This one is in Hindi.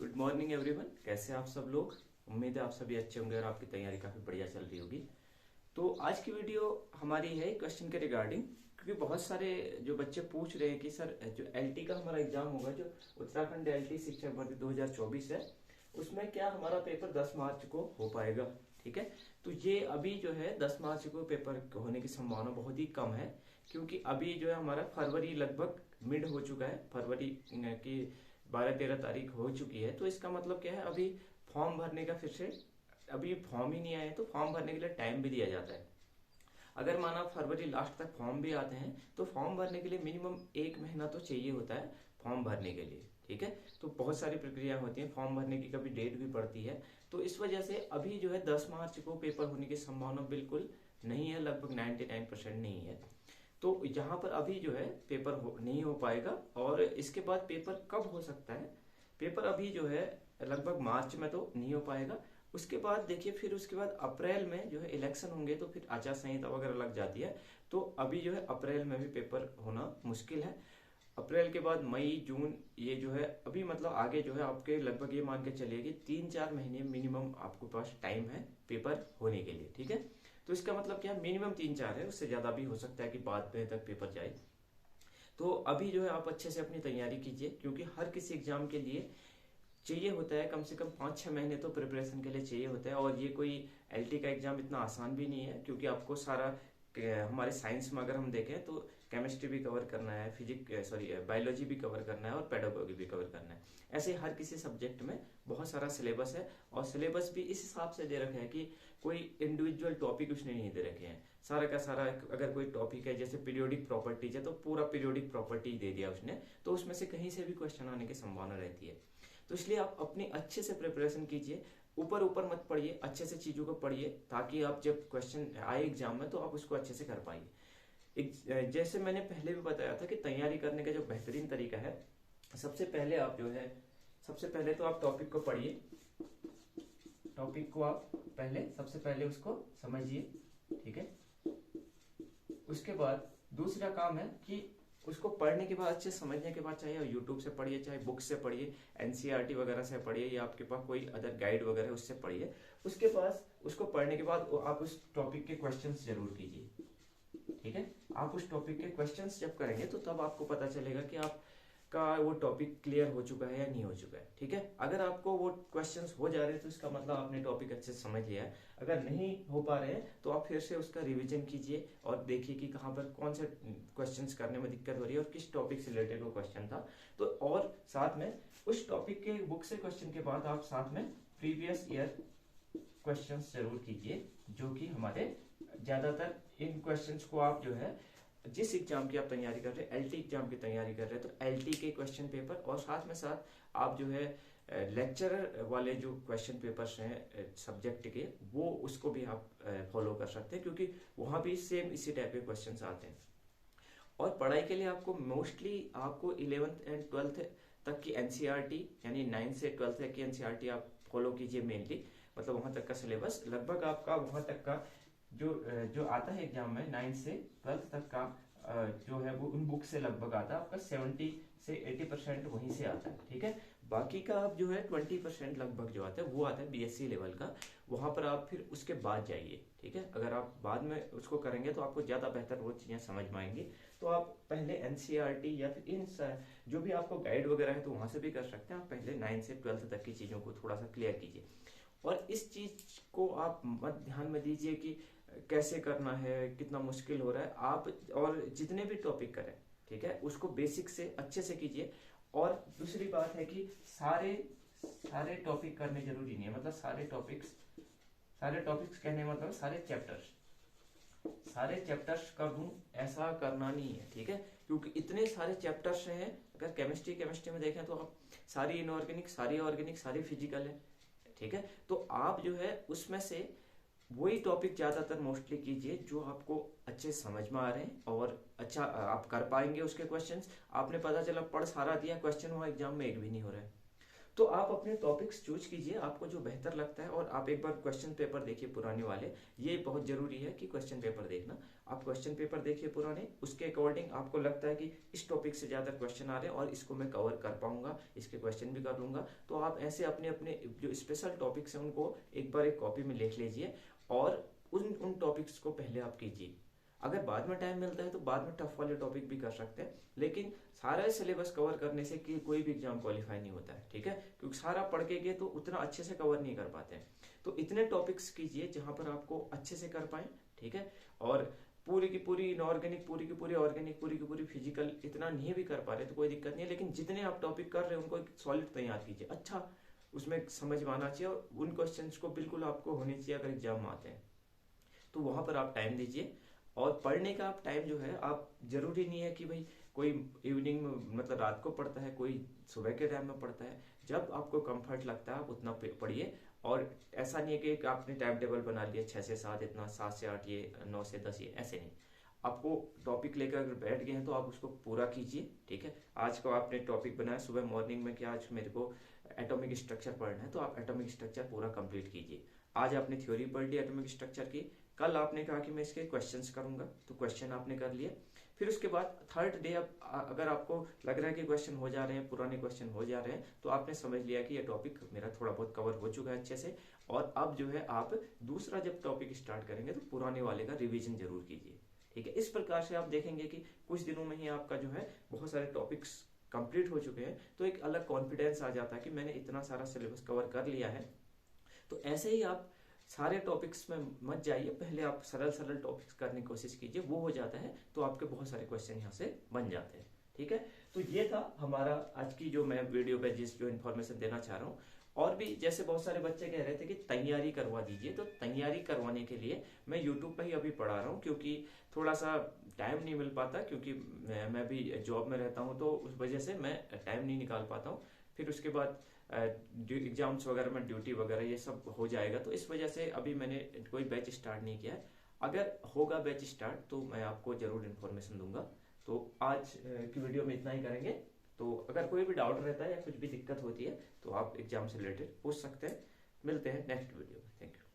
Good morning everyone. कैसे हैं आप सब लोग। उम्मीद है आप सभी अच्छे होंगे और आपकी तैयारी काफ़ी बढ़िया चल रही होगी। तो आज की वीडियो हमारी है क्वेश्चन के रिगार्डिंग, क्योंकि बहुत सारे जो बच्चे पूछ रहे हैं कि सर जो एलटी का हमारा एग्जाम होगा, जो उत्तराखंड एलटी शिक्षक भर्ती 2024 है, उसमें क्या हमारा पेपर 10 मार्च को हो पाएगा। ठीक है, तो ये अभी जो है 10 मार्च को पेपर होने की संभावना बहुत ही कम है, क्योंकि अभी जो है हमारा फरवरी लगभग मिड हो चुका है, फरवरी की 12-13 तारीख हो चुकी है। तो इसका मतलब क्या है, अभी फॉर्म भरने का फिर से अभी फॉर्म ही नहीं आए, तो फॉर्म भरने के लिए टाइम भी दिया जाता है। अगर माना फरवरी लास्ट तक फॉर्म भी आते हैं तो फॉर्म भरने के लिए मिनिमम 1 महीना तो चाहिए होता है फॉर्म भरने के लिए। ठीक है, तो बहुत सारी प्रक्रिया होती है फॉर्म भरने की, कभी डेट भी पड़ती है। तो इस वजह से अभी जो है 10 मार्च को पेपर होने की संभावना बिल्कुल नहीं है, लगभग 99% नहीं है। तो यहाँ पर अभी जो है पेपर नहीं हो पाएगा। और इसके बाद पेपर कब हो सकता है, पेपर अभी जो है लगभग मार्च में तो नहीं हो पाएगा। उसके बाद देखिए, फिर उसके बाद अप्रैल में जो है इलेक्शन होंगे, तो फिर आचार संहिता वगैरह लग जाती है। तो अभी जो है अप्रैल में भी पेपर होना मुश्किल है। अप्रैल के बाद मई जून, ये जो है अभी मतलब आगे जो है आपके लगभग ये मान के चलिए कि 3-4 महीने मिनिमम आपके पास टाइम है पेपर होने के लिए। ठीक है, तो इसका मतलब क्या, मिनिमम 3-4 है, उससे ज्यादा भी हो सकता है कि बाद में तक पेपर जाए। तो अभी जो है आप अच्छे से अपनी तैयारी कीजिए, क्योंकि हर किसी एग्जाम के लिए चाहिए होता है कम से कम 5-6 महीने तो प्रिपरेशन के लिए चाहिए होता है। और ये कोई एलटी का एग्जाम इतना आसान भी नहीं है, क्योंकि आपको सारा हमारे साइंस में अगर हम देखें तो केमिस्ट्री भी कवर करना है, बायोलॉजी भी कवर करना है और पेडागोगी भी कवर करना है। ऐसे हर किसी सब्जेक्ट में बहुत सारा सिलेबस है, और सिलेबस भी इस हिसाब से दे रखा है कि कोई इंडिविजुअल टॉपिक उसने नहीं दे रखे हैं। सारा का सारा अगर कोई टॉपिक है, जैसे पीरियोडिक प्रॉपर्टीज है, तो पूरा पीरियोडिक प्रॉपर्टी दे दिया उसने, तो उसमें से कहीं से भी क्वेश्चन आने की संभावना रहती है। तो इसलिए आप अपनी अच्छे से प्रिपरेशन कीजिए, ऊपर ऊपर मत पढ़िए, अच्छे से चीजों को पढ़िए, ताकि आप जब क्वेश्चन आए एग्जाम में तो आप उसको अच्छे से कर पाइए। जैसे मैंने पहले भी बताया था कि तैयारी करने का जो बेहतरीन तरीका है, सबसे पहले आप जो है सबसे पहले तो आप टॉपिक को पढ़िए, टॉपिक को आप सबसे पहले उसको समझिए। ठीक है, उसके बाद दूसरा काम है कि उसको पढ़ने के बाद, अच्छे समझने के बाद, चाहे यूट्यूब से पढ़िए, चाहे बुक से पढ़िए, एनसीईआरटी वगैरह से पढ़िए, या आपके पास कोई अदर गाइड वगैरह है उससे पढ़िए। उसके पास उसको पढ़ने के बाद आप उस टॉपिक के क्वेश्चंस जरूर कीजिए। ठीक है, आप उस टॉपिक के क्वेश्चंस जब करेंगे तो तब आपको पता चलेगा कि आपका वो टॉपिक क्लियर हो चुका है या नहीं हो चुका है। ठीक है, अगर आपको वो क्वेश्चंस हो जा रहे हैं तो इसका मतलब आपने टॉपिक अच्छे से समझ लिया है। अगर नहीं हो पा रहे हैं तो आप फिर से उसका रिवीजन कीजिए और देखिए कि कहाँ पर कौन से क्वेश्चंस करने में दिक्कत हो रही है और किस टॉपिक से रिलेटेड वो क्वेश्चन था। तो और साथ में उस टॉपिक के बुक से क्वेश्चन के बाद आप साथ में प्रीवियस ईयर क्वेश्चंस जरूर कीजिए, जो कि हमारे ज्यादातर इन क्वेश्चंस को आप जो है जिस एग्जाम की आप तैयारी कर रहे हैं, एलटी एग्जाम की तैयारी कर रहे हैं, तो एलटी के क्वेश्चन पेपर और साथ में साथ आप जो है लेक्चरर वाले जो क्वेश्चन पेपर्स हैं सब्जेक्ट के, वो उसको भी आप फॉलो कर सकते हैं, क्योंकि वहां भी सेम इसी टाइप के क्वेश्चंस आते हैं। और पढ़ाई के लिए आपको मोस्टली आपको 11th एंड 12th तक की एनसीईआरटी, यानी 9 से 12 तक की एनसीईआरटी आप फॉलो कीजिए मेनली। मतलब वहां तक का सिलेबस लगभग आपका वहां तक का जो आता है एग्जाम में 9 से 12 तक का जो है वो उन बुक से लगभग आता है आपका 70 से 80% वहीं से आता है। ठीक है, बाकी का आप जो है 20% लगभग जो आता है वो आता है बीएससी लेवल का, वहां पर आप फिर उसके बाद जाइए। ठीक है, अगर आप बाद में उसको करेंगे तो आपको ज्यादा बेहतर वो चीजें समझ में आएंगी। तो आप पहले एनसीईआरटी या फिर इन जो भी आपको गाइड वगैरह है तो वहां से भी कर सकते हैं। आप पहले 9 से 12 तक की चीजों को थोड़ा सा क्लियर कीजिए, और इस चीज को आप मत ध्यान में दीजिए कि कैसे करना है, कितना मुश्किल हो रहा है। आप और जितने भी टॉपिक करें, ठीक है, उसको बेसिक से अच्छे से कीजिए। और दूसरी बात है कि सारे सारे टॉपिक करने जरूरी नहीं है, मतलब सारे टॉपिक्स कहने का मतलब सारे चैप्टर्स कर दूं ऐसा करना नहीं है। ठीक है, क्योंकि इतने सारे चैप्टर्स हैं। अगर केमिस्ट्री में देखें तो आप सारी इनऑर्गेनिक, सारी ऑर्गेनिक, सारी फिजिकल है। ठीक है, तो आप जो है उसमें से वही टॉपिक ज्यादातर मोस्टली कीजिए जो आपको अच्छे समझ में आ रहे हैं और अच्छा आप कर पाएंगे उसके क्वेश्चंस। आपने पता चला पढ़ सारा दिया, क्वेश्चन वहां एग्जाम में एक भी नहीं हो रहा है, तो आप अपने टॉपिक्स चूज कीजिए, आपको जो बेहतर लगता है, और आप एक बार क्वेश्चन पेपर देखिए पुराने वाले। ये बहुत जरूरी है कि क्वेश्चन पेपर देखना। आप क्वेश्चन पेपर देखिए पुराने, उसके अकॉर्डिंग आपको लगता है कि इस टॉपिक से ज़्यादा क्वेश्चन आ रहे हैं और इसको मैं कवर कर पाऊंगा, इसके क्वेश्चन भी कर लूंगा, तो आप ऐसे अपने अपने जो स्पेशल टॉपिक्स हैं उनको एक बार एक कॉपी में लिख लीजिए और उन टॉपिक्स को पहले आप कीजिए। अगर बाद में टाइम मिलता है तो बाद में टफ वाले टॉपिक भी कर सकते हैं, लेकिन सारा सिलेबस कवर करने से कि कोई भी एग्जाम क्वालिफाई नहीं होता है, ठीक है, क्योंकि सारा पढ़ के गए तो उतना अच्छे से कवर नहीं कर पाते हैं। तो इतने टॉपिक्स कीजिए जहां पर आपको अच्छे से कर पाए, ठीक है। और पूरी की पूरी इनऑर्गेनिक, पूरी की पूरी ऑर्गेनिक, पूरी की पूरी फिजिकल इतना नहीं भी कर पा रहे तो कोई दिक्कत नहीं है, लेकिन जितने आप टॉपिक कर रहे हैं उनको एक सॉलिड तैयार कीजिए, अच्छा उसमें समझ में आना चाहिए, और उन क्वेश्चंस को बिल्कुल आपको होने चाहिए अगर एग्जाम में आते हैं। तो वहां पर आप टाइम दीजिए। और पढ़ने का आप टाइम जो है, आप जरूरी नहीं है कि भाई कोई इवनिंग में मतलब रात को पढ़ता है, कोई सुबह के टाइम में पढ़ता है, जब आपको कंफर्ट लगता है आप उतना पढ़िए। और ऐसा नहीं है कि आपने टाइम टेबल बना लिया 6 से 7 इतना, 7 से 8 ये, 9 से 10 ये, ऐसे नहीं। आपको टॉपिक लेकर अगर बैठ गए हैं तो आप उसको पूरा कीजिए, ठीक है। आज को आपने टॉपिक बनाया सुबह मॉर्निंग में कि आज मेरे को एटॉमिक स्ट्रक्चर पढ़ना है, तो आप एटॉमिक स्ट्रक्चर पूरा कंप्लीट कीजिए। आज आपने थ्योरी पढ़ ली एटॉमिक स्ट्रक्चर की, कल आपने कहा कि मैं इसके क्वेश्चंस करूंगा, तो क्वेश्चन आपने कर लिए। फिर उसके बाद थर्ड डे अब अगर आपको लग रहा है कि क्वेश्चन हो जा रहे हैं, पुराने क्वेश्चन हो जा रहे हैं, तो आपने समझ लिया कि ये टॉपिक मेरा थोड़ा बहुत कवर हो चुका है अच्छे से। और अब जो है आप दूसरा जब टॉपिक स्टार्ट करेंगे तो पुराने वाले का रिविजन जरूर कीजिए, ठीक है। इस प्रकार से आप देखेंगे कि कुछ दिनों में ही आपका जो है बहुत सारे टॉपिक्स कंप्लीट हो चुके हैं, तो एक अलग कॉन्फिडेंस आ जाता है कि मैंने इतना सारा सिलेबस कवर कर लिया है। तो ऐसे ही आप सारे टॉपिक्स में मत जाइए, पहले आप सरल सरल टॉपिक्स करने की कोशिश कीजिए, वो हो जाता है तो आपके बहुत सारे क्वेश्चन यहाँ से बन जाते हैं, ठीक है। तो ये था हमारा आज की जो मैं वीडियो पे जो इन्फॉर्मेशन देना चाह रहा हूँ। और भी जैसे बहुत सारे बच्चे कह रहे थे कि तैयारी करवा दीजिए, तो तैयारी करवाने के लिए मैं यूट्यूब पे ही अभी पढ़ा रहा हूँ, क्योंकि थोड़ा सा टाइम नहीं मिल पाता, क्योंकि मैं भी जॉब में रहता हूँ, तो उस वजह से मैं टाइम नहीं निकाल पाता हूँ। फिर उसके बाद एग्जाम्स वगैरह में ड्यूटी वगैरह ये सब हो जाएगा, तो इस वजह से अभी मैंने कोई बैच स्टार्ट नहीं किया है। अगर होगा बैच स्टार्ट तो मैं आपको जरूर इन्फॉर्मेशन दूंगा। तो आज की वीडियो में इतना ही करेंगे। तो अगर कोई भी डाउट रहता है या कुछ भी दिक्कत होती है तो आप एग्जाम से रिलेटेड पूछ सकते हैं। मिलते हैं नेक्स्ट वीडियो में। Thank you.